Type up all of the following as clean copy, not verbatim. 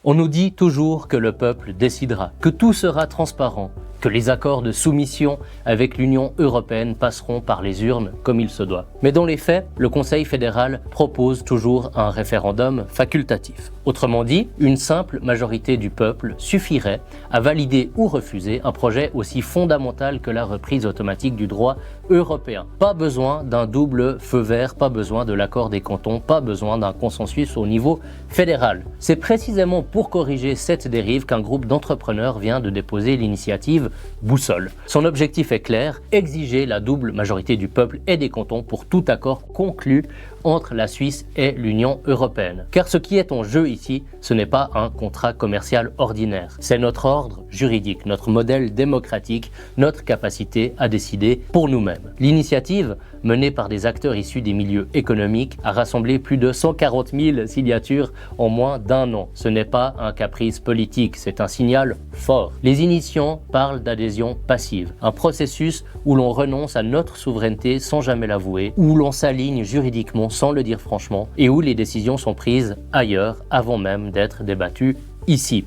On nous dit toujours que le peuple décidera, que tout sera transparent, que les accords de soumission avec l'Union européenne passeront par les urnes comme il se doit. Mais dans les faits, le Conseil fédéral propose toujours un référendum facultatif. Autrement dit, une simple majorité du peuple suffirait à valider ou refuser un projet aussi fondamental que la reprise automatique du droit européen. Pas besoin d'un double feu vert, pas besoin de l'accord des cantons, pas besoin d'un consensus au niveau fédéral. C'est précisément pour corriger cette dérive qu'un groupe d'entrepreneurs vient de déposer l'initiative Boussole. Son objectif est clair, exiger la double majorité du peuple et des cantons pour tout accord conclu entre la Suisse et l'Union européenne. Car ce qui est en jeu ici, ce n'est pas un contrat commercial ordinaire. C'est notre ordre juridique, notre modèle démocratique, notre capacité à décider pour nous-mêmes. L'initiative, menée par des acteurs issus des milieux économiques, a rassemblé plus de 140 000 signatures en moins d'un an. Ce n'est pas un caprice politique, c'est un signal fort. Les initiants parlent d'adhésion passive, un processus où l'on renonce à notre souveraineté sans jamais l'avouer, où l'on s'aligne juridiquement sans le dire franchement, et où les décisions sont prises ailleurs avant même d'être débattues ici.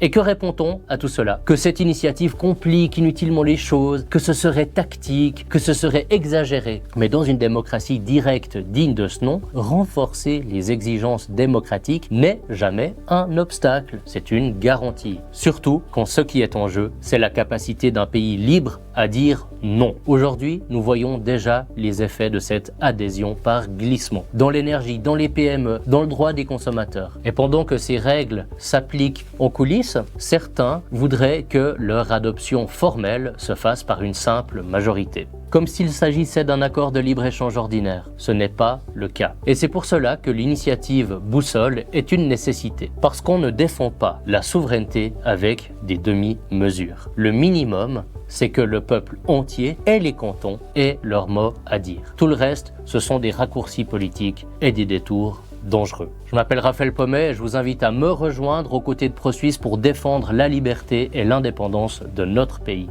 Et que répond-on à tout cela? Que cette initiative complique inutilement les choses, que ce serait tactique, que ce serait exagéré. Mais dans une démocratie directe digne de ce nom, renforcer les exigences démocratiques n'est jamais un obstacle, c'est une garantie. Surtout quand ce qui est en jeu, c'est la capacité d'un pays libre à dire non. Aujourd'hui, nous voyons déjà les effets de cette adhésion par glissement. Dans l'énergie, dans les PME, dans le droit des consommateurs. Et pendant que ces règles s'appliquent en coulisses, certains voudraient que leur adoption formelle se fasse par une simple majorité. Comme s'il s'agissait d'un accord de libre-échange ordinaire. Ce n'est pas le cas. Et c'est pour cela que l'initiative Boussole est une nécessité. Parce qu'on ne défend pas la souveraineté avec des demi-mesures. Le minimum, c'est que le peuple entier et les cantons aient leur mot à dire. Tout le reste, ce sont des raccourcis politiques et des détours dangereux. Je m'appelle Raphaël Pommet et je vous invite à me rejoindre aux côtés de ProSuisse pour défendre la liberté et l'indépendance de notre pays.